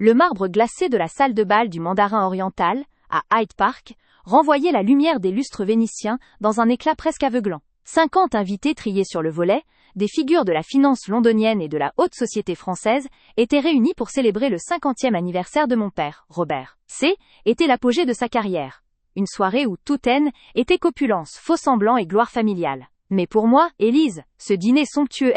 Le marbre glacé de la salle de bal du Mandarin oriental, à Hyde Park, renvoyait la lumière des lustres vénitiens dans un éclat presque aveuglant. 50 invités triés sur le volet, des figures de la finance londonienne et de la haute société française, étaient réunis pour célébrer le 50e anniversaire de mon père, Robert. Était l'apogée de sa carrière. Une soirée où toute haine était opulence, faux semblant et gloire familiale. Mais pour moi, Élise, ce dîner somptueux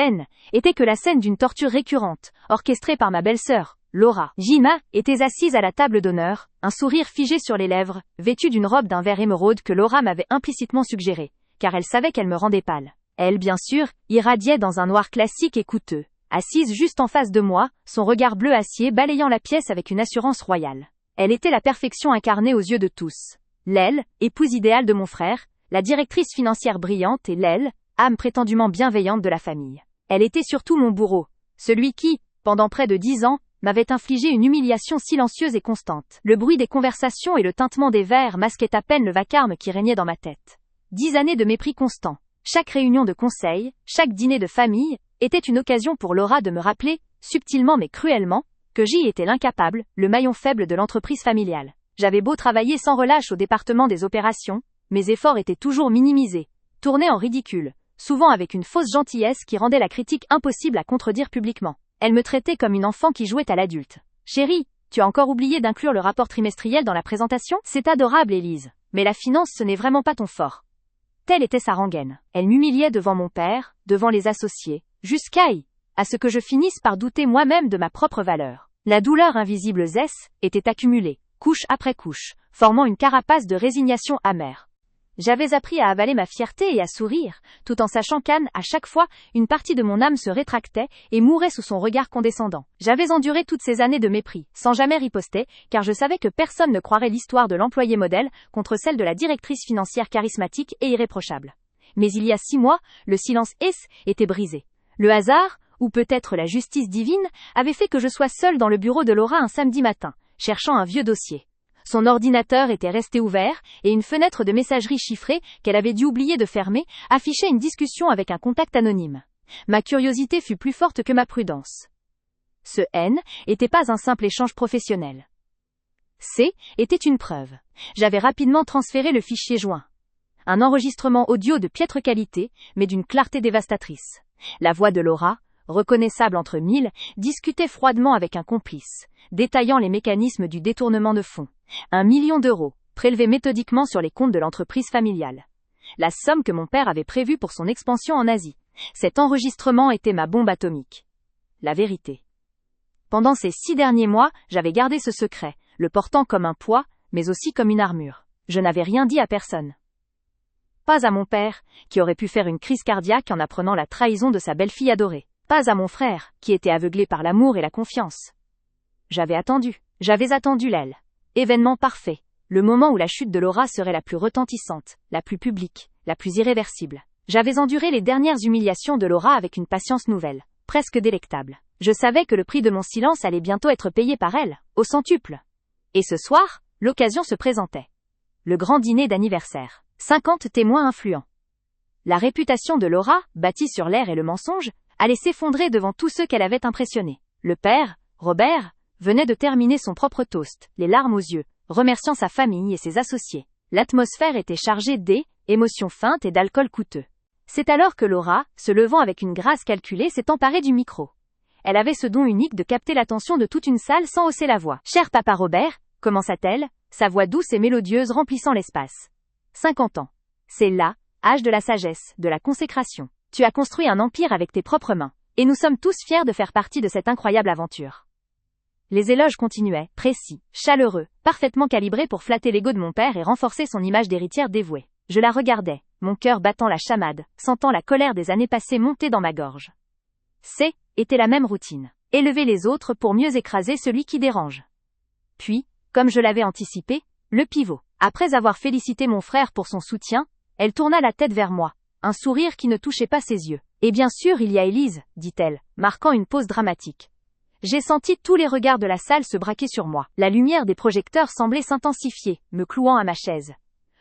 était que la scène d'une torture récurrente, orchestrée par ma belle-sœur, Laura. Jima était assise à la table d'honneur, un sourire figé sur les lèvres, vêtue d'une robe d'un vert émeraude que Laura m'avait implicitement suggérée, car elle savait qu'elle me rendait pâle. Elle, bien sûr, irradiait dans un noir classique et coûteux. Assise juste en face de moi, son regard bleu acier balayant la pièce avec une assurance royale. Elle était la perfection incarnée aux yeux de tous. L'elle, épouse idéale de mon frère, la directrice financière brillante et l'elle, âme prétendument bienveillante de la famille. Elle était surtout mon bourreau, celui qui, pendant près de 10 ans, m'avait infligé une humiliation silencieuse et constante. Le bruit des conversations et le tintement des verres masquaient à peine le vacarme qui régnait dans ma tête. 10 années de mépris constant. Chaque réunion de conseil, chaque dîner de famille, était une occasion pour Laura de me rappeler, subtilement mais cruellement, que j'y étais l'incapable, le maillon faible de l'entreprise familiale. J'avais beau travailler sans relâche au département des opérations, mes efforts étaient toujours minimisés, tournés en ridicule, souvent avec une fausse gentillesse qui rendait la critique impossible à contredire publiquement. Elle me traitait comme une enfant qui jouait à l'adulte. « Chérie, tu as encore oublié d'inclure le rapport trimestriel dans la présentation ? C'est adorable, Élise, mais la finance ce n'est vraiment pas ton fort. » Telle était sa rengaine. Elle m'humiliait devant mon père, devant les associés, jusqu'à ce que je finisse par douter moi-même de ma propre valeur. La douleur invisible était accumulée, couche après couche, formant une carapace de résignation amère. J'avais appris à avaler ma fierté et à sourire, tout en sachant qu'à chaque fois, une partie de mon âme se rétractait et mourait sous son regard condescendant. J'avais enduré toutes ces années de mépris, sans jamais riposter, car je savais que personne ne croirait l'histoire de l'employé modèle contre celle de la directrice financière charismatique et irréprochable. Mais il y a 6 mois, le silence était brisé. Le hasard, ou peut-être la justice divine, avait fait que je sois seule dans le bureau de Laura un samedi matin, cherchant un vieux dossier. Son ordinateur était resté ouvert, et une fenêtre de messagerie chiffrée, qu'elle avait dû oublier de fermer, affichait une discussion avec un contact anonyme. Ma curiosité fut plus forte que ma prudence. Ce n'était pas un simple échange professionnel. Était une preuve. J'avais rapidement transféré le fichier joint. Un enregistrement audio de piètre qualité, mais d'une clarté dévastatrice. La voix de Laura, reconnaissable entre mille, discutait froidement avec un complice, détaillant les mécanismes du détournement de fonds. 1 million d'euros, prélevés méthodiquement sur les comptes de l'entreprise familiale. La somme que mon père avait prévue pour son expansion en Asie. Cet enregistrement était ma bombe atomique. La vérité. Pendant ces 6 derniers mois, j'avais gardé ce secret, le portant comme un poids, mais aussi comme une armure. Je n'avais rien dit à personne. Pas à mon père, qui aurait pu faire une crise cardiaque en apprenant la trahison de sa belle-fille adorée. Pas à mon frère, qui était aveuglé par l'amour et la confiance. J'avais attendu l'aile. Événement parfait. Le moment où la chute de Laura serait la plus retentissante, la plus publique, la plus irréversible. J'avais enduré les dernières humiliations de Laura avec une patience nouvelle, presque délectable. Je savais que le prix de mon silence allait bientôt être payé par elle, au centuple. Et ce soir, l'occasion se présentait. Le grand dîner d'anniversaire. 50 témoins influents. La réputation de Laura, bâtie sur l'air et le mensonge, allait s'effondrer devant tous ceux qu'elle avait impressionnés. Le père, Robert, venait de terminer son propre toast, les larmes aux yeux, remerciant sa famille et ses associés. L'atmosphère était chargée d'émotions feintes et d'alcool coûteux. C'est alors que Laura, se levant avec une grâce calculée, s'est emparée du micro. Elle avait ce don unique de capter l'attention de toute une salle sans hausser la voix. « Cher papa Robert », commença-t-elle, sa voix douce et mélodieuse remplissant l'espace. 50 ans. C'est l'âge de la sagesse, de la consécration. Tu as construit un empire avec tes propres mains. Et nous sommes tous fiers de faire partie de cette incroyable aventure. Les éloges continuaient, précis, chaleureux, parfaitement calibrés pour flatter l'ego de mon père et renforcer son image d'héritière dévouée. Je la regardais, mon cœur battant la chamade, sentant la colère des années passées monter dans ma gorge. Était la même routine. Élever les autres pour mieux écraser celui qui dérange. Puis, comme je l'avais anticipé, le pivot. Après avoir félicité mon frère pour son soutien, elle tourna la tête vers moi, un sourire qui ne touchait pas ses yeux. « Et bien sûr il y a Élise, dit-elle, marquant une pause dramatique. J'ai senti tous les regards de la salle se braquer sur moi. La lumière des projecteurs semblait s'intensifier, me clouant à ma chaise.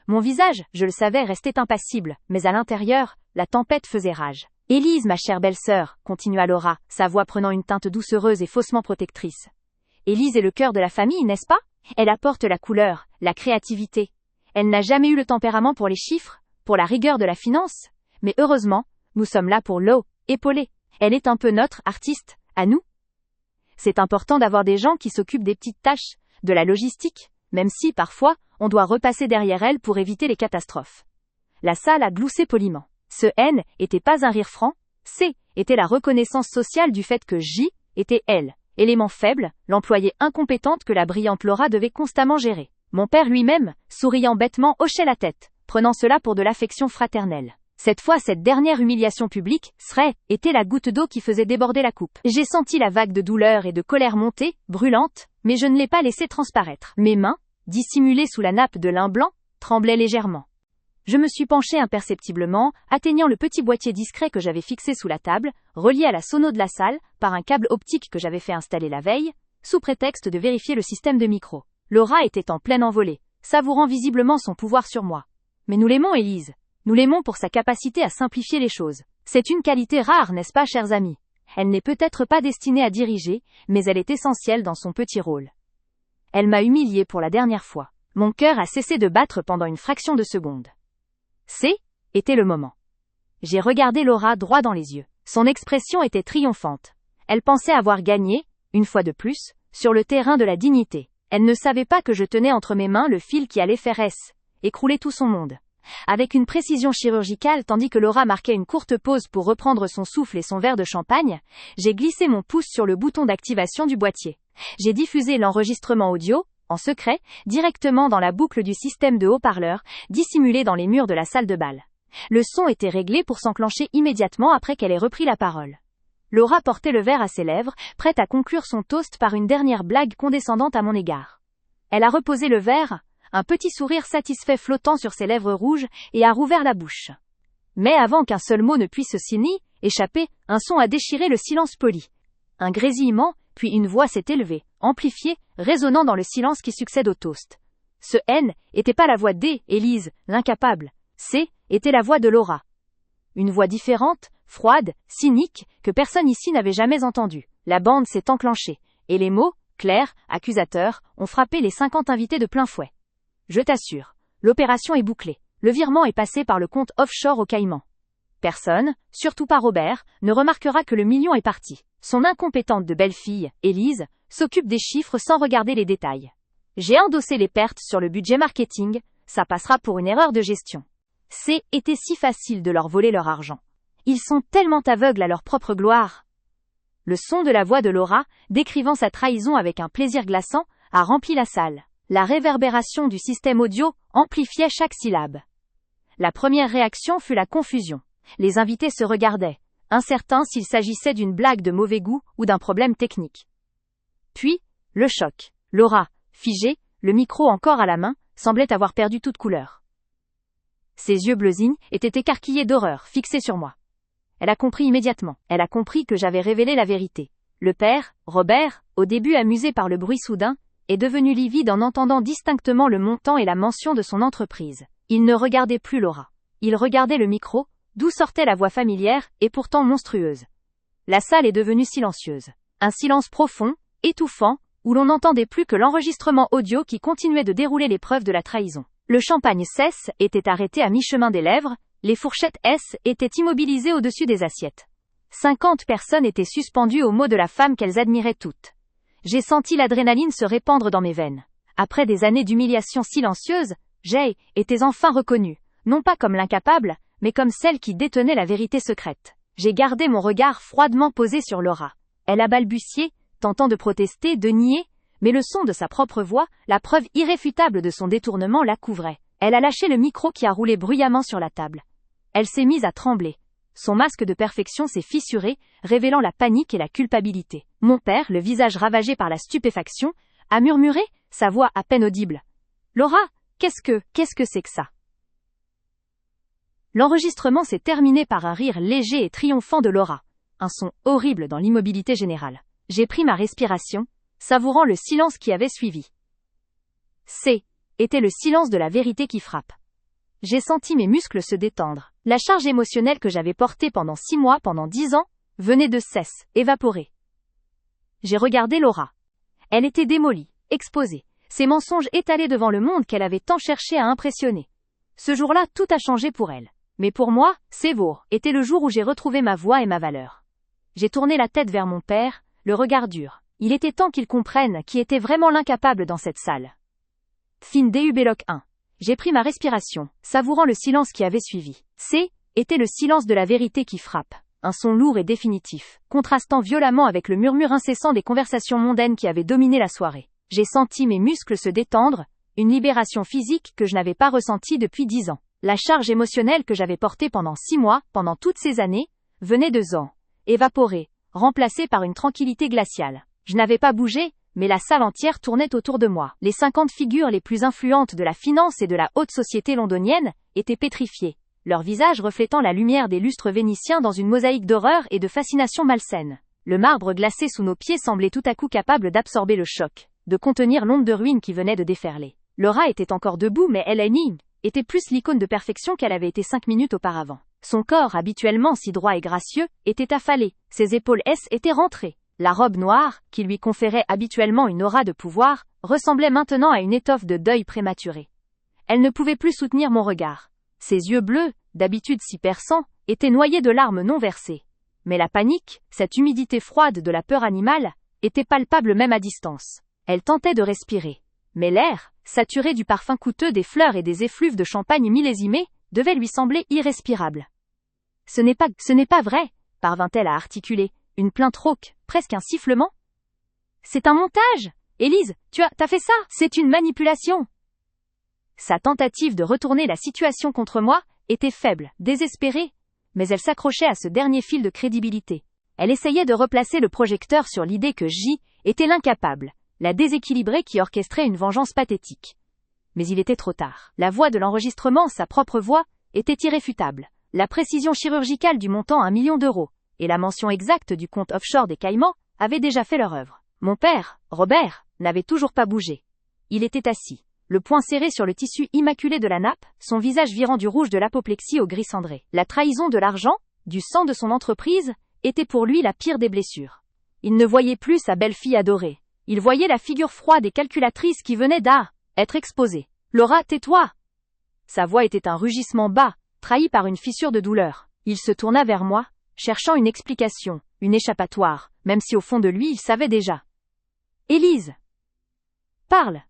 Mon visage, je le savais, restait impassible, mais à l'intérieur, la tempête faisait rage. « Élise, ma chère belle-sœur, continua Laura, sa voix prenant une teinte doucereuse et faussement protectrice. Élise est le cœur de la famille, n'est-ce pas? Elle apporte la couleur, la créativité. Elle n'a jamais eu le tempérament pour les chiffres, pour la rigueur de la finance. Mais heureusement, nous sommes là pour épauler. Elle est un peu notre artiste, à nous. C'est important d'avoir des gens qui s'occupent des petites tâches, de la logistique, même si, parfois, on doit repasser derrière elle pour éviter les catastrophes. La salle a gloussé poliment. Ce N était pas un rire franc, C était la reconnaissance sociale du fait que J était elle, élément faible, l'employée incompétente que la brillante Laura devait constamment gérer. Mon père lui-même, souriant bêtement, hochait la tête, prenant cela pour de l'affection fraternelle. Cette fois, cette dernière humiliation publique était la goutte d'eau qui faisait déborder la coupe. J'ai senti la vague de douleur et de colère monter, brûlante, mais je ne l'ai pas laissée transparaître. Mes mains, dissimulées sous la nappe de lin blanc, tremblaient légèrement. Je me suis penché imperceptiblement, atteignant le petit boîtier discret que j'avais fixé sous la table, relié à la sono de la salle, par un câble optique que j'avais fait installer la veille, sous prétexte de vérifier le système de micro. Laura était en pleine envolée, savourant visiblement son pouvoir sur moi. Mais nous l'aimons, Élise. Nous l'aimons pour sa capacité à simplifier les choses. C'est une qualité rare, n'est-ce pas, chers amis? Elle n'est peut-être pas destinée à diriger, mais elle est essentielle dans son petit rôle. Elle m'a humilié pour la dernière fois. Mon cœur a cessé de battre pendant une fraction de seconde. Était le moment. J'ai regardé Laura droit dans les yeux. Son expression était triomphante. Elle pensait avoir gagné, une fois de plus, sur le terrain de la dignité. Elle ne savait pas que je tenais entre mes mains le fil qui allait faire écrouler tout son monde. Avec une précision chirurgicale tandis que Laura marquait une courte pause pour reprendre son souffle et son verre de champagne, j'ai glissé mon pouce sur le bouton d'activation du boîtier. J'ai diffusé l'enregistrement audio, en secret, directement dans la boucle du système de haut-parleurs, dissimulé dans les murs de la salle de bal. Le son était réglé pour s'enclencher immédiatement après qu'elle ait repris la parole. Laura portait le verre à ses lèvres, prête à conclure son toast par une dernière blague condescendante à mon égard. Elle a reposé le verre, un petit sourire satisfait flottant sur ses lèvres rouges, et a rouvert la bouche. Mais avant qu'un seul mot ne puisse échapper, un son a déchiré le silence poli. Un grésillement, puis une voix s'est élevée, amplifiée, résonnant dans le silence qui succède au toast. Ce N était pas la voix d'Élise, l'incapable. C était la voix de Laura. Une voix différente, froide, cynique, que personne ici n'avait jamais entendue. La bande s'est enclenchée, et les mots, clairs, accusateurs, ont frappé les 50 invités de plein fouet. Je t'assure, l'opération est bouclée. Le virement est passé par le compte offshore au Caïman. Personne, surtout pas Robert, ne remarquera que le million est parti. Son incompétente de belle-fille, Élise, s'occupe des chiffres sans regarder les détails. J'ai endossé les pertes sur le budget marketing, ça passera pour une erreur de gestion. Était si facile de leur voler leur argent. Ils sont tellement aveugles à leur propre gloire. Le son de la voix de Laura, décrivant sa trahison avec un plaisir glaçant, a rempli la salle. La réverbération du système audio amplifiait chaque syllabe. La première réaction fut la confusion. Les invités se regardaient, incertains s'il s'agissait d'une blague de mauvais goût ou d'un problème technique. Puis, le choc. Laura, figée, le micro encore à la main, semblait avoir perdu toute couleur. Ses yeux bleus étaient écarquillés d'horreur, fixés sur moi. Elle a compris immédiatement. Elle a compris que j'avais révélé la vérité. Le père, Robert, au début amusé par le bruit soudain, est devenu livide en entendant distinctement le montant et la mention de son entreprise. Il ne regardait plus Laura. Il regardait le micro, d'où sortait la voix familière, et pourtant monstrueuse. La salle est devenue silencieuse. Un silence profond, étouffant, où l'on n'entendait plus que l'enregistrement audio qui continuait de dérouler l'épreuve de la trahison. Le champagne était arrêté à mi-chemin des lèvres, les fourchettes étaient immobilisées au-dessus des assiettes. 50 personnes étaient suspendues aux mots de la femme qu'elles admiraient toutes. J'ai senti l'adrénaline se répandre dans mes veines. Après des années d'humiliation silencieuse, j'ai été enfin reconnue, non pas comme l'incapable, mais comme celle qui détenait la vérité secrète. J'ai gardé mon regard froidement posé sur Laura. Elle a balbutié, tentant de protester, de nier, mais le son de sa propre voix, la preuve irréfutable de son détournement la couvrait. Elle a lâché le micro qui a roulé bruyamment sur la table. Elle s'est mise à trembler. Son masque de perfection s'est fissuré, révélant la panique et la culpabilité. Mon père, le visage ravagé par la stupéfaction, a murmuré, sa voix à peine audible. « Laura, qu'est-ce que c'est que ça ?» L'enregistrement s'est terminé par un rire léger et triomphant de Laura. Un son horrible dans l'immobilité générale. J'ai pris ma respiration, savourant le silence qui avait suivi. Était le silence de la vérité qui frappe. J'ai senti mes muscles se détendre. La charge émotionnelle que j'avais portée pendant 6 mois, pendant 10 ans, venait de évaporer. J'ai regardé Laura. Elle était démolie, exposée. Ses mensonges étalés devant le monde qu'elle avait tant cherché à impressionner. Ce jour-là, tout a changé pour elle. Mais pour moi, était le jour où j'ai retrouvé ma voix et ma valeur. J'ai tourné la tête vers mon père, le regard dur. Il était temps qu'il comprenne qui était vraiment l'incapable dans cette salle. Fin DUB Loc 1. J'ai pris ma respiration, savourant le silence qui avait suivi. Était le silence de la vérité qui frappe. Un son lourd et définitif, contrastant violemment avec le murmure incessant des conversations mondaines qui avaient dominé la soirée. J'ai senti mes muscles se détendre, une libération physique que je n'avais pas ressentie depuis 10 ans. La charge émotionnelle que j'avais portée pendant 6 mois, pendant toutes ces années, venait de évaporer, remplacée par une tranquillité glaciale. Je n'avais pas bougé, mais la salle entière tournait autour de moi. Les 50 figures les plus influentes de la finance et de la haute société londonienne étaient pétrifiées, leurs visages reflétant la lumière des lustres vénitiens dans une mosaïque d'horreur et de fascination malsaine. Le marbre glacé sous nos pieds semblait tout à coup capable d'absorber le choc, de contenir l'onde de ruine qui venait de déferler. Laura était encore debout, mais Eleni était plus l'icône de perfection qu'elle avait été 5 minutes auparavant. Son corps, habituellement si droit et gracieux, était affalé, ses épaules étaient rentrées. La robe noire, qui lui conférait habituellement une aura de pouvoir, ressemblait maintenant à une étoffe de deuil prématuré. Elle ne pouvait plus soutenir mon regard. Ses yeux bleus, d'habitude si perçants, étaient noyés de larmes non versées. Mais la panique, cette humidité froide de la peur animale, était palpable même à distance. Elle tentait de respirer. Mais l'air, saturé du parfum coûteux des fleurs et des effluves de champagne millésimés, devait lui sembler irrespirable. Ce n'est pas vrai, parvint-elle à articuler, une plainte rauque, presque un sifflement. C'est un montage! Élise, t'as fait ça! C'est une manipulation! Sa tentative de retourner la situation contre moi était faible, désespérée, mais elle s'accrochait à ce dernier fil de crédibilité. Elle essayait de replacer le projecteur sur l'idée que était l'incapable, la déséquilibrée qui orchestrait une vengeance pathétique. Mais il était trop tard. La voix de l'enregistrement, sa propre voix, était irréfutable. La précision chirurgicale du montant 1 million d'euros, et la mention exacte du compte offshore des Caïmans, avaient déjà fait leur œuvre. Mon père, Robert, n'avait toujours pas bougé. Il était assis, le poing serré sur le tissu immaculé de la nappe, son visage virant du rouge de l'apoplexie au gris cendré. La trahison de l'argent, du sang de son entreprise, était pour lui la pire des blessures. Il ne voyait plus sa belle-fille adorée. Il voyait la figure froide et calculatrice qui venait d'être exposée. « Laura, tais-toi !» Sa voix était un rugissement bas, trahi par une fissure de douleur. Il se tourna vers moi, cherchant une explication, une échappatoire, même si au fond de lui il savait déjà. « Élise ! Parle !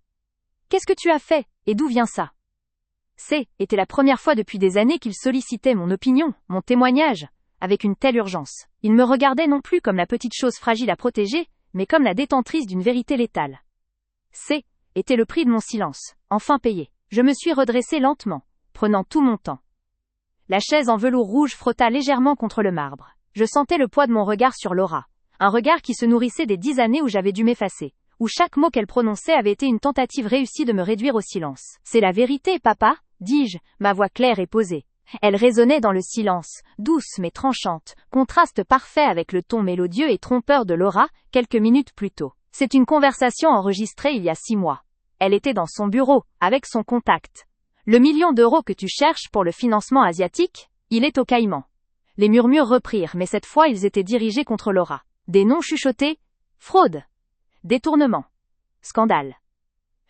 Qu'est-ce que tu as fait, et d'où vient ça ?» Était la première fois depuis des années qu'il sollicitait mon opinion, mon témoignage, avec une telle urgence. Il me regardait non plus comme la petite chose fragile à protéger, mais comme la détentrice d'une vérité létale. Était le prix de mon silence, enfin payé. Je me suis redressée lentement, prenant tout mon temps. La chaise en velours rouge frotta légèrement contre le marbre. Je sentais le poids de mon regard sur Laura. Un regard qui se nourrissait des 10 années où j'avais dû m'effacer, où chaque mot qu'elle prononçait avait été une tentative réussie de me réduire au silence. « C'est la vérité, papa ?» dis-je, ma voix claire et posée. Elle résonnait dans le silence, douce mais tranchante, contraste parfait avec le ton mélodieux et trompeur de Laura, quelques minutes plus tôt. C'est une conversation enregistrée il y a 6 mois. Elle était dans son bureau, avec son contact. « Le million d'euros que tu cherches pour le financement asiatique, il est aux Caïmans. » Les murmures reprirent, mais cette fois ils étaient dirigés contre Laura. Des noms chuchotés. Fraude. Détournement. Scandale.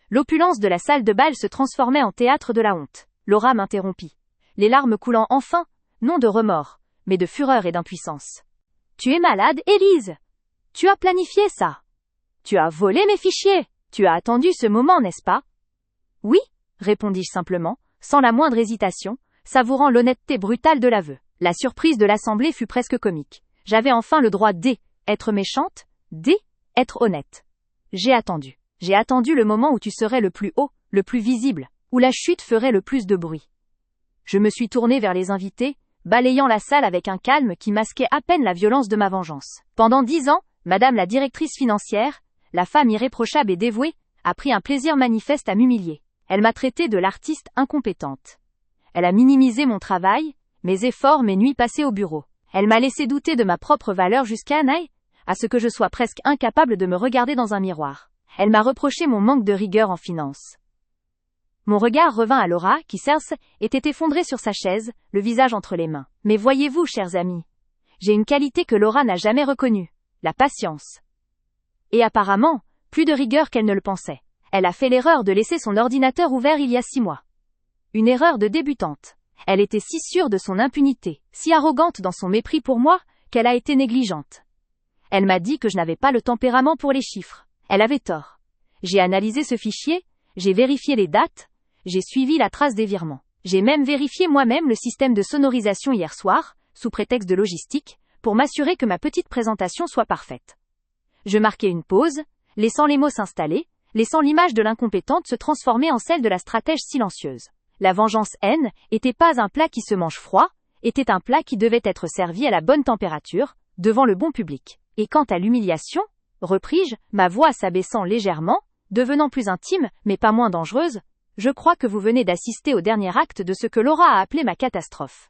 L'opulence de la salle de bal se transformait en théâtre de la honte. Laura m'interrompit. Les larmes coulant enfin, non de remords, mais de fureur et d'impuissance. « Tu es malade, Élise. Tu as planifié ça. Tu as volé mes fichiers. Tu as attendu ce moment, n'est-ce pas ?» « Oui, » répondis-je simplement, sans la moindre hésitation, savourant l'honnêteté brutale de l'aveu. La surprise de l'assemblée fut presque comique. J'avais enfin le droit d'être méchante, d'être honnête. J'ai attendu. J'ai attendu le moment où tu serais le plus haut, le plus visible, où la chute ferait le plus de bruit. Je me suis tournée vers les invités, balayant la salle avec un calme qui masquait à peine la violence de ma vengeance. Pendant 10 ans, Madame la directrice financière, la femme irréprochable et dévouée, a pris un plaisir manifeste à m'humilier. Elle m'a traitée de l'artiste incompétente. Elle a minimisé mon travail, mes efforts, mes nuits passées au bureau. Elle m'a laissé douter de ma propre valeur jusqu'à à ce que je sois presque incapable de me regarder dans un miroir. Elle m'a reproché mon manque de rigueur en finance. Mon regard revint à Laura, qui était effondrée sur sa chaise, le visage entre les mains. Mais voyez-vous, chers amis, j'ai une qualité que Laura n'a jamais reconnue, la patience. Et apparemment, Plus de rigueur qu'elle ne le pensait. Elle a fait l'erreur de laisser son ordinateur ouvert il y a 6 mois. Une erreur de débutante. Elle était si sûre de son impunité, si arrogante dans son mépris pour moi, qu'elle a été négligente. Elle m'a dit que je n'avais pas le tempérament pour les chiffres. Elle avait tort. J'ai analysé ce fichier, j'ai vérifié les dates, j'ai suivi la trace des virements. J'ai même vérifié moi-même le système de sonorisation hier soir, sous prétexte de logistique, pour m'assurer que ma petite présentation soit parfaite. Je marquai une pause, laissant les mots s'installer, laissant l'image de l'incompétente se transformer en celle de la stratège silencieuse. La vengeance haine était pas un plat qui se mange froid, était un plat qui devait être servi à la bonne température, devant le bon public. Et quant à l'humiliation, repris-je, ma voix s'abaissant légèrement, devenant plus intime, mais pas moins dangereuse, je crois que vous venez d'assister au dernier acte de ce que Laura a appelé ma catastrophe.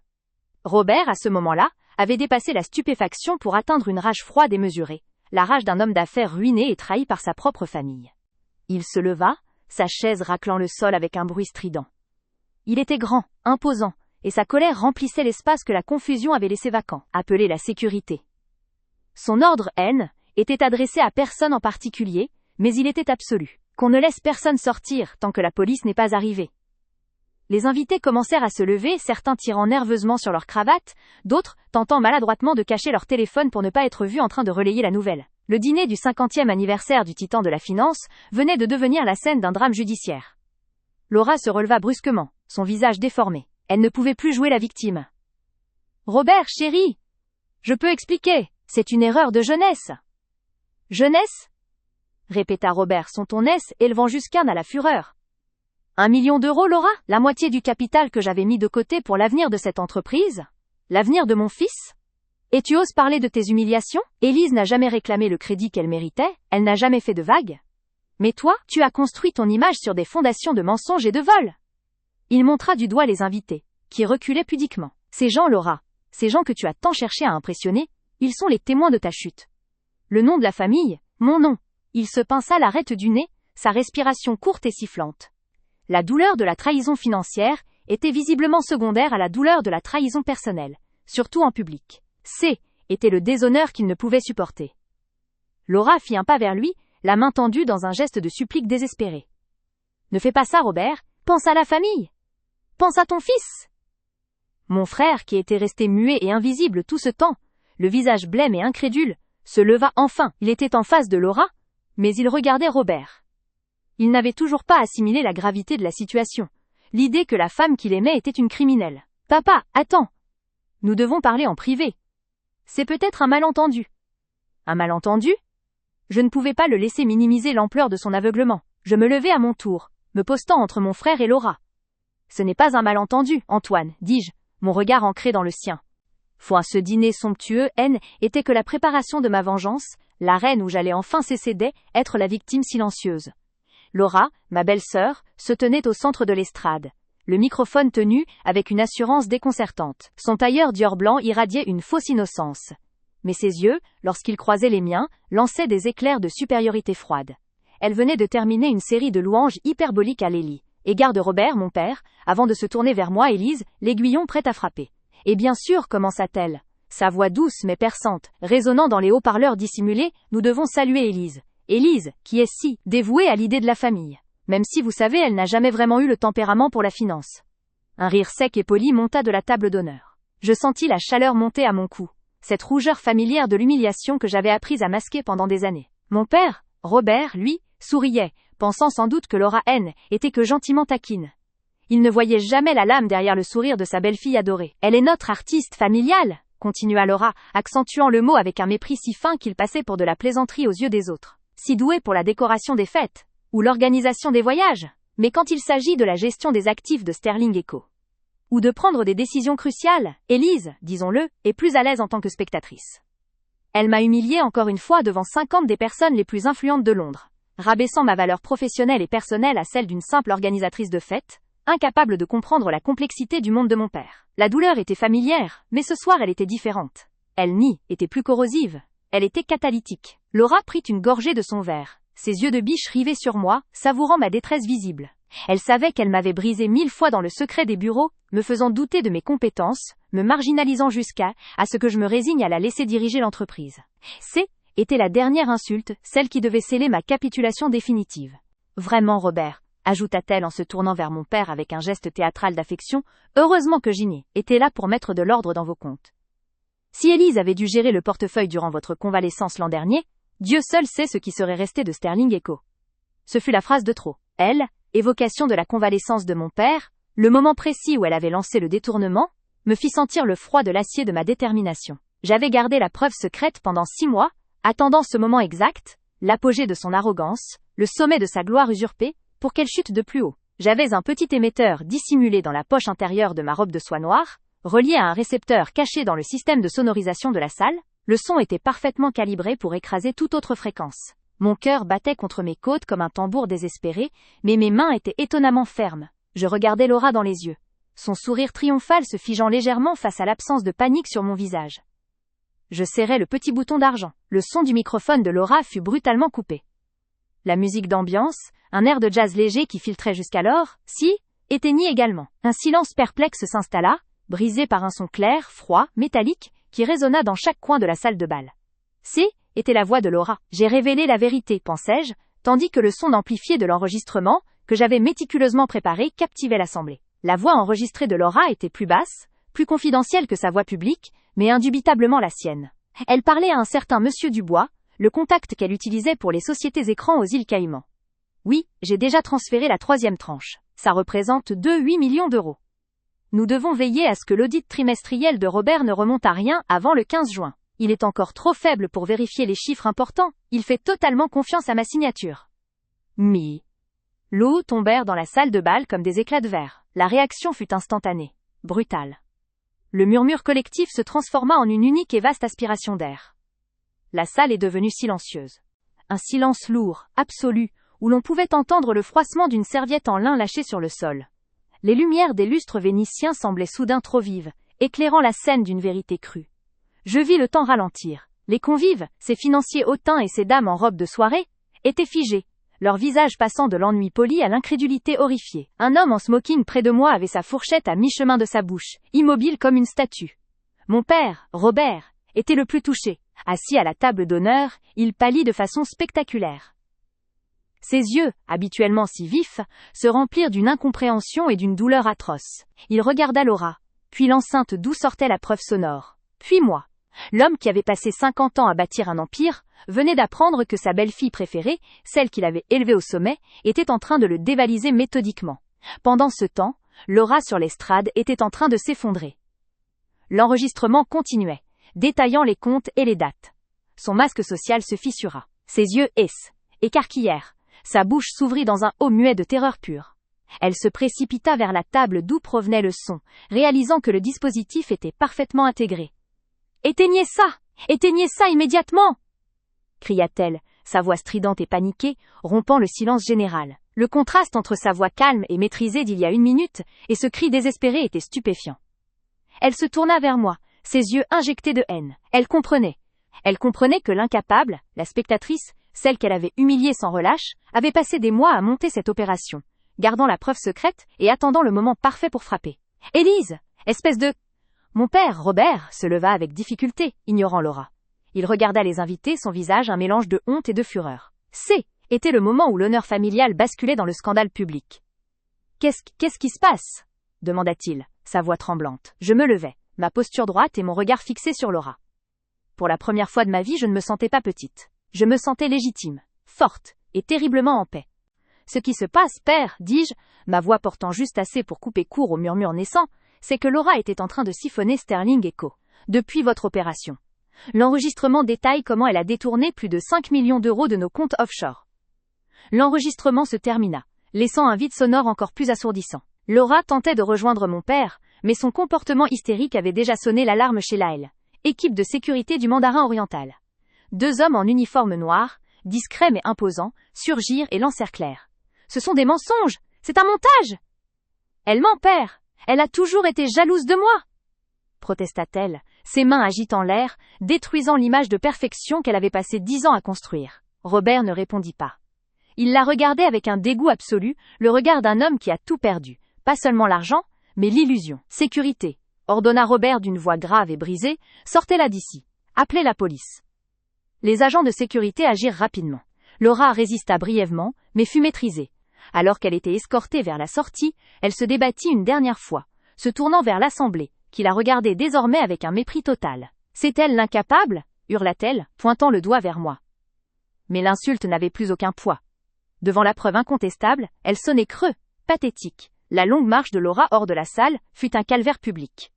Robert, à ce moment-là, avait dépassé la stupéfaction pour atteindre une rage froide et mesurée, la rage d'un homme d'affaires ruiné et trahi par sa propre famille. Il se leva, sa chaise raclant le sol avec un bruit strident. Il était grand, imposant, et sa colère remplissait l'espace que la confusion avait laissé vacant, appelé la sécurité. Son ordre haine était adressé à personne en particulier, mais il était absolu. Qu'on ne laisse personne sortir tant que la police n'est pas arrivée. Les invités commencèrent à se lever, certains tirant nerveusement sur leur cravate, d'autres tentant maladroitement de cacher leur téléphone pour ne pas être vus en train de relayer la nouvelle. Le dîner du 50e anniversaire du titan de la finance venait de devenir la scène d'un drame judiciaire. Laura se releva brusquement, son visage déformé. Elle ne pouvait plus jouer la victime. « Robert, chéri, je peux expliquer, c'est une erreur de jeunesse. »« Jeunesse ?» répéta Robert, son ton élevant jusqu'à la fureur. 1 million d'euros, Laura? La moitié du capital que j'avais mis de côté pour l'avenir de cette entreprise? L'avenir de mon fils? Et tu oses parler de tes humiliations? Élise n'a jamais réclamé le crédit qu'elle méritait, elle n'a jamais fait de vagues. Mais toi, tu as construit ton image sur des fondations de mensonges et de vols. Il montra du doigt les invités, qui reculaient pudiquement. Ces gens, Laura, ces gens que tu as tant cherché à impressionner, ils sont les témoins de ta chute. Le nom de la famille, mon nom. Il se pinça l'arête du nez, sa respiration courte et sifflante. La douleur de la trahison financière était visiblement secondaire à la douleur de la trahison personnelle, surtout en public. Était le déshonneur qu'il ne pouvait supporter. Laura fit un pas vers lui, la main tendue dans un geste de supplique désespéré. « Ne fais pas ça, Robert, pense à la famille. Pense à ton fils. » Mon frère, qui était resté muet et invisible tout ce temps, le visage blême et incrédule, se leva enfin. Il était en face de Laura, mais il regardait Robert. Il n'avait toujours pas assimilé la gravité de la situation. L'idée que la femme qu'il aimait était une criminelle. « Papa, attends. Nous devons parler en privé. C'est peut-être un malentendu. » Un malentendu? Je ne pouvais pas le laisser minimiser l'ampleur de son aveuglement. Je me levai à mon tour, me postant entre mon frère et Laura. « Ce n'est pas un malentendu, Antoine, dis-je, mon regard ancré dans le sien. Ce dîner somptueux, était que la préparation de ma vengeance, l'arène où j'allais enfin cesser d'être la victime silencieuse. Laura, ma belle-sœur, se tenait au centre de l'estrade, le microphone tenu avec une assurance déconcertante. Son tailleur Dior blanc irradiait une fausse innocence. Mais ses yeux, lorsqu'ils croisaient les miens, lançaient des éclairs de supériorité froide. Elle venait de terminer une série de louanges hyperboliques à Lélie. Égard de Robert, mon père, avant de se tourner vers moi, Élise, l'aiguillon prête à frapper. Et bien sûr, commença-t-elle, sa voix douce mais perçante, résonnant dans les haut-parleurs dissimulés, nous devons saluer Élise. Élise, qui est si dévouée à l'idée de la famille. Même si, vous savez, elle n'a jamais vraiment eu le tempérament pour la finance. Un rire sec et poli monta de la table d'honneur. Je sentis la chaleur monter à mon cou, cette rougeur familière de l'humiliation que j'avais apprise à masquer pendant des années. Mon père, Robert, lui, souriait, pensant sans doute que Laura était que gentiment taquine. Il ne voyait jamais la lame derrière le sourire de sa belle-fille adorée. « Elle est notre artiste familiale », continua Laura, accentuant le mot avec un mépris si fin qu'il passait pour de la plaisanterie aux yeux des autres. « Si douée pour la décoration des fêtes, ou l'organisation des voyages, mais quand il s'agit de la gestion des actifs de Sterling & Co. ou de prendre des décisions cruciales, Élise, disons-le, est plus à l'aise en tant que spectatrice. Elle m'a humiliée encore une fois devant 50 des personnes les plus influentes de Londres, rabaissant ma valeur professionnelle et personnelle à celle d'une simple organisatrice de fêtes, incapable de comprendre la complexité du monde de mon père. La douleur était familière, mais ce soir elle était différente. Elle était plus corrosive, elle était catalytique. Laura prit une gorgée de son verre, ses yeux de biche rivés sur moi, savourant ma détresse visible. Elle savait qu'elle m'avait brisé 1000 fois dans le secret des bureaux, me faisant douter de mes compétences, me marginalisant jusqu'à ce que je me résigne à la laisser diriger l'entreprise. était la dernière insulte, celle qui devait sceller ma capitulation définitive. Vraiment, Robert, ajouta-t-elle en se tournant vers mon père avec un geste théâtral d'affection, heureusement que Ginny était là pour mettre de l'ordre dans vos comptes. Si Élise avait dû gérer le portefeuille durant votre convalescence l'an dernier, Dieu seul sait ce qui serait resté de Sterling & Co. Ce fut la phrase de trop. Elle, évocation de la convalescence de mon père, le moment précis où elle avait lancé le détournement, me fit sentir le froid de l'acier de ma détermination. J'avais gardé la preuve secrète pendant 6 mois, attendant ce moment exact, l'apogée de son arrogance, le sommet de sa gloire usurpée, pour qu'elle chute de plus haut. J'avais un petit émetteur dissimulé dans la poche intérieure de ma robe de soie noire, relié à un récepteur caché dans le système de sonorisation de la salle. Le son était parfaitement calibré pour écraser toute autre fréquence. Mon cœur battait contre mes côtes comme un tambour désespéré, mais mes mains étaient étonnamment fermes. Je regardais Laura dans les yeux. Son sourire triomphal se figeant légèrement face à l'absence de panique sur mon visage. Je serrai le petit bouton d'argent. Le son du microphone de Laura fut brutalement coupé. La musique d'ambiance, un air de jazz léger qui filtrait jusqu'alors, éteignit également. Un silence perplexe s'installa, brisé par un son clair, froid, métallique, qui résonna dans chaque coin de la salle de bal. Était la voix de Laura. J'ai révélé la vérité, pensais-je, tandis que le son amplifié de l'enregistrement, que j'avais méticuleusement préparé, captivait l'assemblée. La voix enregistrée de Laura était plus basse, plus confidentielle que sa voix publique, mais indubitablement la sienne. Elle parlait à un certain Monsieur Dubois, le contact qu'elle utilisait pour les sociétés écrans aux îles Caïmans. Oui, j'ai déjà transféré la 3e tranche. Ça représente 8 millions d'euros. Nous devons veiller à ce que l'audit trimestriel de Robert ne remonte à rien avant le 15 juin. Il est encore trop faible pour vérifier les chiffres importants. Il fait totalement confiance à ma signature. L'eau tombèrent dans la salle de bal comme des éclats de verre. La réaction fut instantanée, brutale. Le murmure collectif se transforma en une unique et vaste aspiration d'air. La salle est devenue silencieuse. Un silence lourd, absolu, où l'on pouvait entendre le froissement d'une serviette en lin lâchée sur le sol. Les lumières des lustres vénitiens semblaient soudain trop vives, éclairant la scène d'une vérité crue. Je vis le temps ralentir. Les convives, ces financiers hautains et ces dames en robe de soirée, étaient figés, leur visage passant de l'ennui poli à l'incrédulité horrifiée. Un homme en smoking près de moi avait sa fourchette à mi-chemin de sa bouche, immobile comme une statue. Mon père, Robert, était le plus touché. Assis à la table d'honneur, il pâlit de façon spectaculaire. Ses yeux, habituellement si vifs, se remplirent d'une incompréhension et d'une douleur atroce. Il regarda Laura, puis l'enceinte d'où sortait la preuve sonore, puis moi. L'homme qui avait passé 50 ans à bâtir un empire, venait d'apprendre que sa belle-fille préférée, celle qu'il avait élevée au sommet, était en train de le dévaliser méthodiquement. Pendant ce temps, Laura sur l'estrade était en train de s'effondrer. L'enregistrement continuait, détaillant les comptes et les dates. Son masque social se fissura. Ses yeux écarquillèrent. Sa bouche s'ouvrit dans un haut muet de terreur pure. Elle se précipita vers la table d'où provenait le son, réalisant que le dispositif était parfaitement intégré. « Éteignez ça! Éteignez ça immédiatement !» cria-t-elle, sa voix stridente et paniquée, rompant le silence général. Le contraste entre sa voix calme et maîtrisée d'il y a 1 minute, et ce cri désespéré était stupéfiant. Elle se tourna vers moi, ses yeux injectés de haine. Elle comprenait. Elle comprenait que l'incapable, la spectatrice, celle qu'elle avait humiliée sans relâche, avait passé des mois à monter cette opération, gardant la preuve secrète et attendant le moment parfait pour frapper. « Élise! Espèce de... » Mon père, Robert, se leva avec difficulté, ignorant Laura. Il regarda les invités, son visage un mélange de honte et de fureur. Était le moment où l'honneur familial basculait dans le scandale public. « Qu'est-ce qui se passe ?» demanda-t-il, sa voix tremblante. Je me levai, ma posture droite et mon regard fixé sur Laura. Pour la première fois de ma vie, je ne me sentais pas petite. Je me sentais légitime, forte, et terriblement en paix. « Ce qui se passe, père, dis-je, ma voix portant juste assez pour couper court au murmure naissant, c'est que Laura était en train de siphonner Sterling & Co. Depuis votre opération. L'enregistrement détaille comment elle a détourné plus de 5 millions d'euros de nos comptes offshore. » L'enregistrement se termina, laissant un vide sonore encore plus assourdissant. Laura tentait de rejoindre mon père, mais son comportement hystérique avait déjà sonné l'alarme chez l'AL, équipe de sécurité du Mandarin oriental. 2 hommes en uniforme noir, discrets mais imposants, surgirent et l'encerclèrent. « Ce sont des mensonges! C'est un montage !»« Elle ment, père! Elle a toujours été jalouse de moi !» protesta-t-elle, ses mains agitant l'air, détruisant l'image de perfection qu'elle avait passé 10 ans à construire. Robert ne répondit pas. Il la regardait avec un dégoût absolu, le regard d'un homme qui a tout perdu, pas seulement l'argent, mais l'illusion. « Sécurité !» ordonna Robert d'une voix grave et brisée, « sortez-la d'ici. Appelez la police. » Les agents de sécurité agirent rapidement. Laura résista brièvement, mais fut maîtrisée. Alors qu'elle était escortée vers la sortie, elle se débattit une dernière fois, se tournant vers l'assemblée, qui la regardait désormais avec un mépris total. « C'est elle l'incapable » hurla-t-elle, pointant le doigt vers moi. Mais l'insulte n'avait plus aucun poids. Devant la preuve incontestable, elle sonnait creux, pathétique. La longue marche de Laura hors de la salle fut un calvaire public.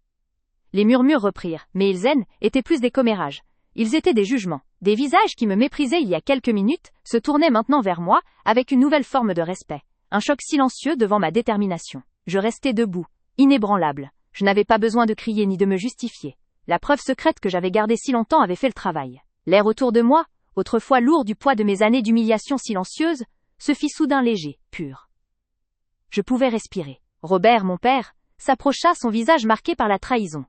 Les murmures reprirent, mais ils étaient plus des commérages. Ils étaient des jugements. Des visages qui me méprisaient il y a quelques minutes se tournaient maintenant vers moi, avec une nouvelle forme de respect. Un choc silencieux devant ma détermination. Je restais debout, inébranlable. Je n'avais pas besoin de crier ni de me justifier. La preuve secrète que j'avais gardée si longtemps avait fait le travail. L'air autour de moi, autrefois lourd du poids de mes années d'humiliation silencieuse, se fit soudain léger, pur. Je pouvais respirer. Robert, mon père, s'approcha, son visage marqué par la trahison.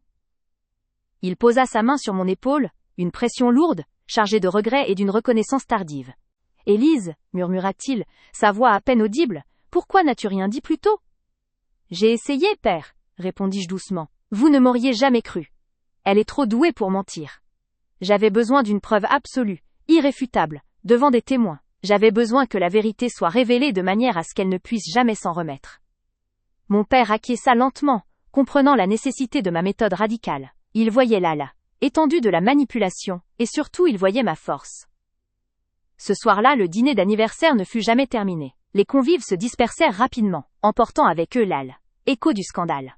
Il posa sa main sur mon épaule, une pression lourde, chargée de regrets et d'une reconnaissance tardive. « Élise, murmura-t-il, sa voix à peine audible, pourquoi n'as-tu rien dit plus tôt ?»« J'ai essayé, père, répondis-je doucement. Vous ne m'auriez jamais cru. Elle est trop douée pour mentir. J'avais besoin d'une preuve absolue, irréfutable, devant des témoins. J'avais besoin que la vérité soit révélée de manière à ce qu'elle ne puisse jamais s'en remettre. » Mon père acquiesça lentement, comprenant la nécessité de ma méthode radicale. Il voyait là, étendue de la manipulation, et surtout il voyait ma force. Ce soir-là, le dîner d'anniversaire ne fut jamais terminé. Les convives se dispersèrent rapidement, emportant avec eux écho du scandale.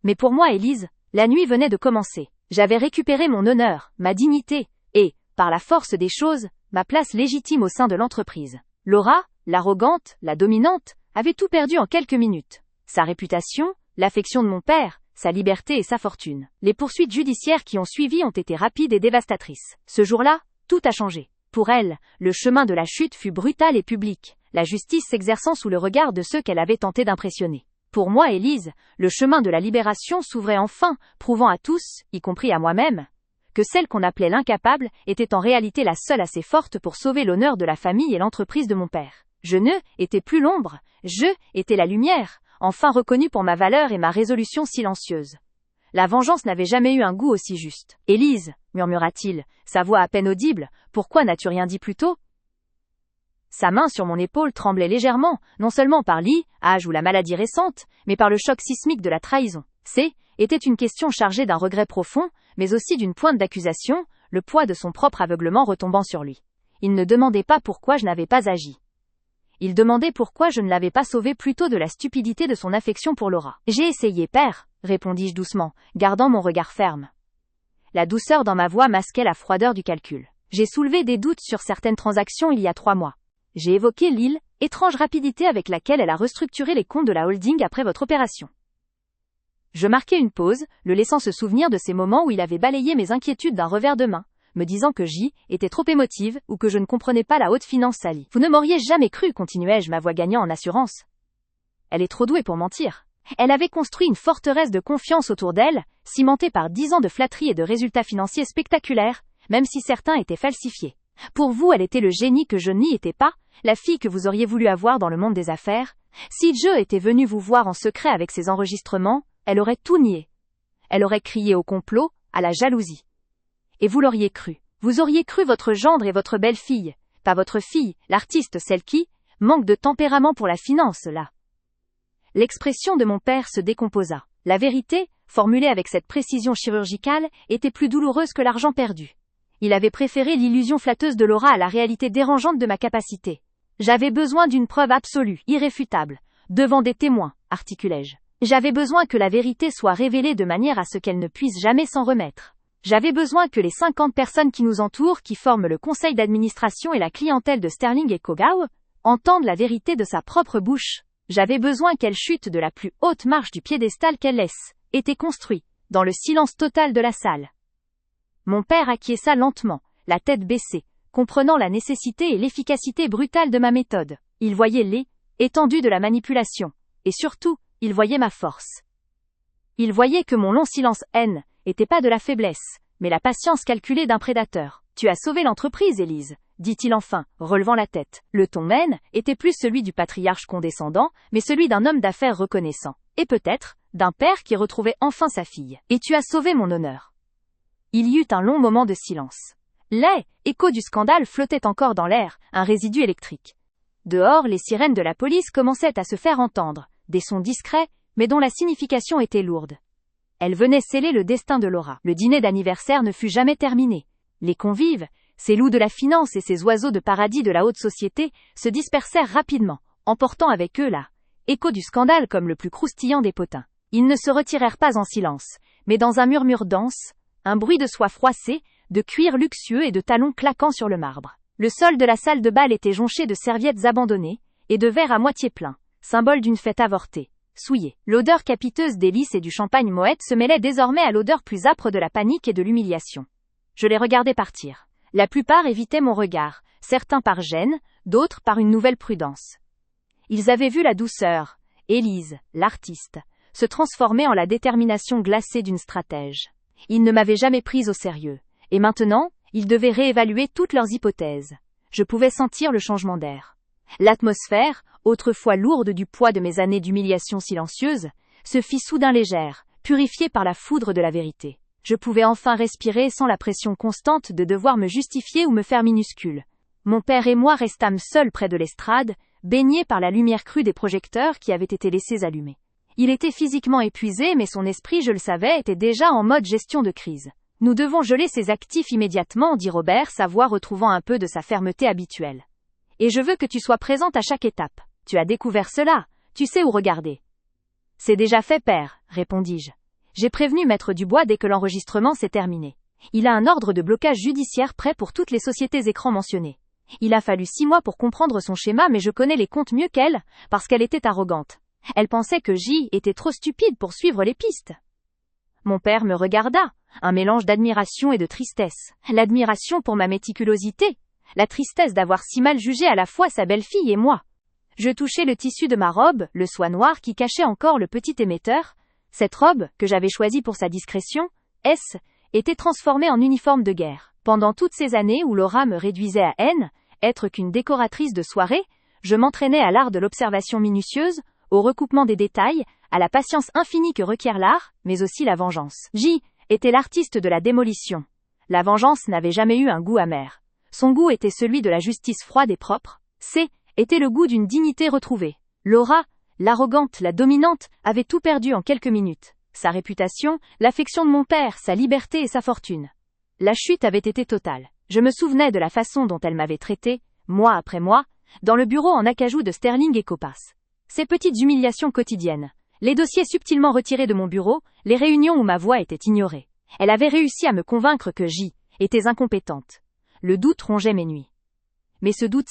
Mais pour moi, Élise, la nuit venait de commencer. J'avais récupéré mon honneur, ma dignité, et, par la force des choses, ma place légitime au sein de l'entreprise. Laura, l'arrogante, la dominante, avait tout perdu en quelques minutes. Sa réputation, l'affection de mon père, sa liberté et sa fortune. Les poursuites judiciaires qui ont suivi ont été rapides et dévastatrices. Ce jour-là, tout a changé. Pour elle, le chemin de la chute fut brutal et public, la justice s'exerçant sous le regard de ceux qu'elle avait tenté d'impressionner. Pour moi, Élise, le chemin de la libération s'ouvrait enfin, prouvant à tous, y compris à moi-même, que celle qu'on appelait l'incapable était en réalité la seule assez forte pour sauver l'honneur de la famille et l'entreprise de mon père. Je ne étais plus l'ombre, je étais la lumière, enfin reconnue pour ma valeur et ma résolution silencieuse. La vengeance n'avait jamais eu un goût aussi juste. « Élise, murmura-t-il, sa voix à peine audible, pourquoi n'as-tu rien dit plus tôt ?» Sa main sur mon épaule tremblait légèrement, non seulement par l'âge ou la maladie récente, mais par le choc sismique de la trahison. Était une question chargée d'un regret profond, mais aussi d'une pointe d'accusation, le poids de son propre aveuglement retombant sur lui. Il ne demandait pas pourquoi je n'avais pas agi. Il demandait pourquoi je ne l'avais pas sauvé plutôt de la stupidité de son affection pour Laura. « J'ai essayé, père, » répondis-je doucement, gardant mon regard ferme. La douceur dans ma voix masquait la froideur du calcul. J'ai soulevé des doutes sur certaines transactions il y a 3 mois. J'ai évoqué l'étrange rapidité avec laquelle elle a restructuré les comptes de la holding après votre opération. Je marquai une pause, le laissant se souvenir de ces moments où il avait balayé mes inquiétudes d'un revers de main, me disant que j'y étais trop émotive ou que je ne comprenais pas la haute finance salie. « Vous ne m'auriez jamais cru, continuai-je, ma voix gagnant en assurance. Elle est trop douée pour mentir. Elle avait construit une forteresse de confiance autour d'elle, cimentée par 10 ans de flatterie et de résultats financiers spectaculaires, même si certains étaient falsifiés. Pour vous, elle était le génie que je n'y étais pas, la fille que vous auriez voulu avoir dans le monde des affaires. Si Joe était venu vous voir en secret avec ses enregistrements, elle aurait tout nié. Elle aurait crié au complot, à la jalousie. Et vous l'auriez cru. Vous auriez cru votre gendre et votre belle-fille, pas votre fille, l'artiste, celle qui manque de tempérament pour la finance, là. L'expression de mon père se décomposa. La vérité, formulée avec cette précision chirurgicale, était plus douloureuse que l'argent perdu. Il avait préféré l'illusion flatteuse de Laura à la réalité dérangeante de ma capacité. J'avais besoin d'une preuve absolue, irréfutable, devant des témoins, articulai-je. J'avais besoin que la vérité soit révélée de manière à ce qu'elle ne puisse jamais s'en remettre. J'avais besoin que les 50 personnes qui nous entourent, qui forment le conseil d'administration et la clientèle de Sterling et Kogau, entendent la vérité de sa propre bouche. J'avais besoin qu'elle chute de la plus haute marche du piédestal qu'elle laisse, était construit, dans le silence total de la salle. Mon père acquiesça lentement, la tête baissée, comprenant la nécessité et l'efficacité brutale de ma méthode. Il voyait l'étendue de la manipulation, et surtout, il voyait ma force. Il voyait que mon long silence n'était pas de la faiblesse, mais la patience calculée d'un prédateur. « Tu as sauvé l'entreprise, Élise, » dit-il enfin, relevant la tête. Le ton était plus celui du patriarche condescendant, mais celui d'un homme d'affaires reconnaissant, et peut-être, d'un père qui retrouvait enfin sa fille. « Et tu as sauvé mon honneur. » Il y eut un long moment de silence. Les échos du scandale flottaient encore dans l'air, un résidu électrique. Dehors, les sirènes de la police commençaient à se faire entendre, des sons discrets, mais dont la signification était lourde. Elles venaient sceller le destin de Laura. Le dîner d'anniversaire ne fut jamais terminé. Les convives, ces loups de la finance et ces oiseaux de paradis de la haute société, se dispersèrent rapidement, emportant avec eux écho du scandale comme le plus croustillant des potins. Ils ne se retirèrent pas en silence, mais dans un murmure dense, un bruit de soie froissée, de cuir luxueux et de talons claquant sur le marbre. Le sol de la salle de bal était jonché de serviettes abandonnées, et de verres à moitié pleins, symbole d'une fête avortée, souillée. L'odeur capiteuse des lys et du champagne moët se mêlait désormais à l'odeur plus âpre de la panique et de l'humiliation. Je les regardais partir. La plupart évitaient mon regard, certains par gêne, d'autres par une nouvelle prudence. Ils avaient vu la douceur, Élise, l'artiste, se transformer en la détermination glacée d'une stratège. Ils ne m'avaient jamais prise au sérieux. Et maintenant, ils devaient réévaluer toutes leurs hypothèses. Je pouvais sentir le changement d'air. L'atmosphère, autrefois lourde du poids de mes années d'humiliation silencieuse, se fit soudain légère, purifiée par la foudre de la vérité. Je pouvais enfin respirer sans la pression constante de devoir me justifier ou me faire minuscule. Mon père et moi restâmes seuls près de l'estrade, baignés par la lumière crue des projecteurs qui avaient été laissés allumés. Il était physiquement épuisé, mais son esprit, je le savais, était déjà en mode gestion de crise. Nous devons geler ses actifs immédiatement, dit Robert, sa voix retrouvant un peu de sa fermeté habituelle. Et je veux que tu sois présente à chaque étape. Tu as découvert cela, tu sais où regarder. C'est déjà fait, père, répondis-je. J'ai prévenu Maître Dubois dès que l'enregistrement s'est terminé. Il a un ordre de blocage judiciaire prêt pour toutes les sociétés écrans mentionnées. Il a fallu 6 mois pour comprendre son schéma, mais je connais les comptes mieux qu'elle, parce qu'elle était arrogante. Elle pensait que J était trop stupide pour suivre les pistes. Mon père me regarda, un mélange d'admiration et de tristesse. L'admiration pour ma méticulosité, la tristesse d'avoir si mal jugé à la fois sa belle-fille et moi. Je touchai le tissu de ma robe, le soie noire qui cachait encore le petit émetteur. Cette robe, que j'avais choisie pour sa discrétion, était transformée en uniforme de guerre. Pendant toutes ces années où Laura me réduisait à N, être qu'une décoratrice de soirée, je m'entraînais à l'art de l'observation minutieuse, au recoupement des détails, à la patience infinie que requiert l'art, mais aussi la vengeance. J était l'artiste de la démolition. La vengeance n'avait jamais eu un goût amer. Son goût était celui de la justice froide et propre. C était le goût d'une dignité retrouvée. Laura, l'arrogante, la dominante, avait tout perdu en quelques minutes. Sa réputation, l'affection de mon père, sa liberté et sa fortune. La chute avait été totale. Je me souvenais de la façon dont elle m'avait traité, mois après mois, dans le bureau en acajou de Sterling et Copas. Ces petites humiliations quotidiennes, les dossiers subtilement retirés de mon bureau, les réunions où ma voix était ignorée. Elle avait réussi à me convaincre que J était incompétente. Le doute rongeait mes nuits. Mais ce doute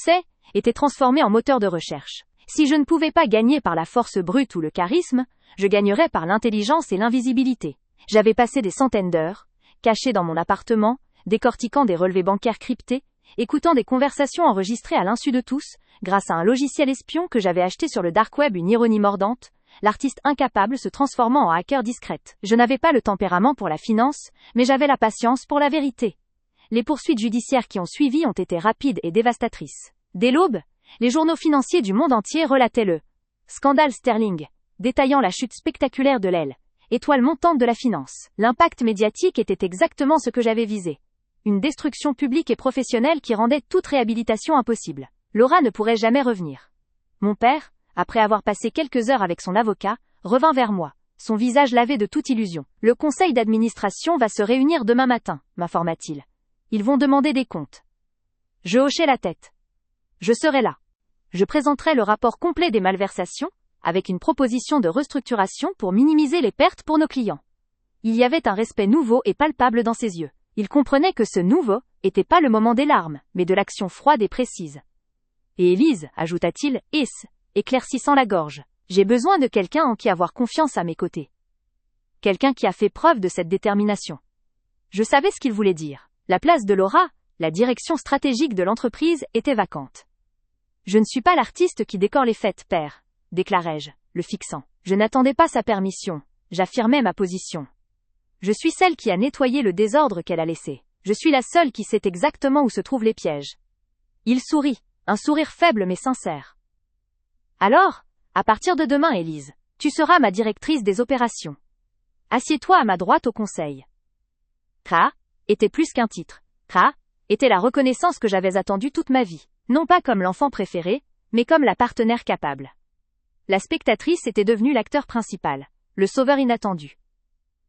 était transformé en moteur de recherche. Si je ne pouvais pas gagner par la force brute ou le charisme, je gagnerais par l'intelligence et l'invisibilité. J'avais passé des centaines d'heures, caché dans mon appartement, décortiquant des relevés bancaires cryptés, écoutant des conversations enregistrées à l'insu de tous, grâce à un logiciel espion que j'avais acheté sur le dark web, une ironie mordante, l'artiste incapable se transformant en hacker discrète. Je n'avais pas le tempérament pour la finance, mais j'avais la patience pour la vérité. Les poursuites judiciaires qui ont suivi ont été rapides et dévastatrices. Dès l'aube, les journaux financiers du monde entier relataient le scandale Sterling, détaillant la chute spectaculaire de étoile montante de la finance. L'impact médiatique était exactement ce que j'avais visé. Une destruction publique et professionnelle qui rendait toute réhabilitation impossible. Laura ne pourrait jamais revenir. Mon père, après avoir passé quelques heures avec son avocat, revint vers moi, son visage lavé de toute illusion. Le conseil d'administration va se réunir demain matin, m'informa-t-il. Ils vont demander des comptes. Je hochai la tête. Je serai là. Je présenterai le rapport complet des malversations, avec une proposition de restructuration pour minimiser les pertes pour nos clients. Il y avait un respect nouveau et palpable dans ses yeux. Il comprenait que ce nouveau était pas le moment des larmes, mais de l'action froide et précise. Et Élise, ajouta-t-il, éclaircissant la gorge. J'ai besoin de quelqu'un en qui avoir confiance à mes côtés. Quelqu'un qui a fait preuve de cette détermination. Je savais ce qu'il voulait dire. La place de Laura, la direction stratégique de l'entreprise, était vacante. Je ne suis pas l'artiste qui décore les fêtes, père, déclarai-je, le fixant. Je n'attendais pas sa permission, j'affirmais ma position. Je suis celle qui a nettoyé le désordre qu'elle a laissé. Je suis la seule qui sait exactement où se trouvent les pièges. Il sourit, un sourire faible mais sincère. Alors, à partir de demain, Élise, tu seras ma directrice des opérations. Assieds-toi à ma droite au conseil. K était plus qu'un titre. K était la reconnaissance que j'avais attendue toute ma vie. Non pas comme l'enfant préféré, mais comme la partenaire capable. La spectatrice était devenue l'acteur principal, le sauveur inattendu.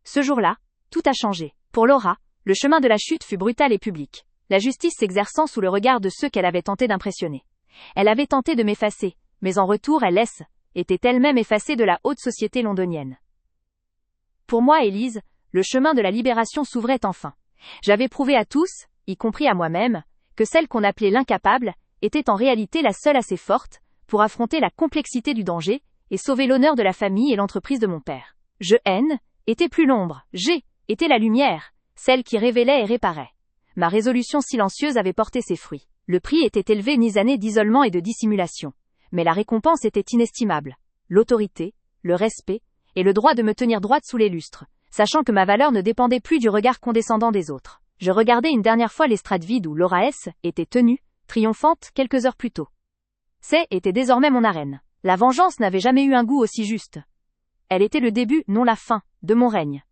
Ce jour-là, tout a changé. Pour Laura, le chemin de la chute fut brutal et public, la justice s'exerçant sous le regard de ceux qu'elle avait tenté d'impressionner. Elle avait tenté de m'effacer, mais en retour était elle-même effacée de la haute société londonienne. Pour moi, Élise, le chemin de la libération s'ouvrait enfin. J'avais prouvé à tous, y compris à moi-même, que celle qu'on appelait l'incapable, était en réalité la seule assez forte, pour affronter la complexité du danger, et sauver l'honneur de la famille et l'entreprise de mon père. Je était plus l'ombre, était la lumière, celle qui révélait et réparait. Ma résolution silencieuse avait porté ses fruits. Le prix était élevé ni années d'isolement et de dissimulation. Mais la récompense était inestimable. L'autorité, le respect, et le droit de me tenir droite sous les lustres, sachant que ma valeur ne dépendait plus du regard condescendant des autres. Je regardais une dernière fois l'estrade vide où Laura était tenue, triomphante, quelques heures plus tôt. Était désormais mon arène. La vengeance n'avait jamais eu un goût aussi juste. Elle était le début, non la fin, de mon règne.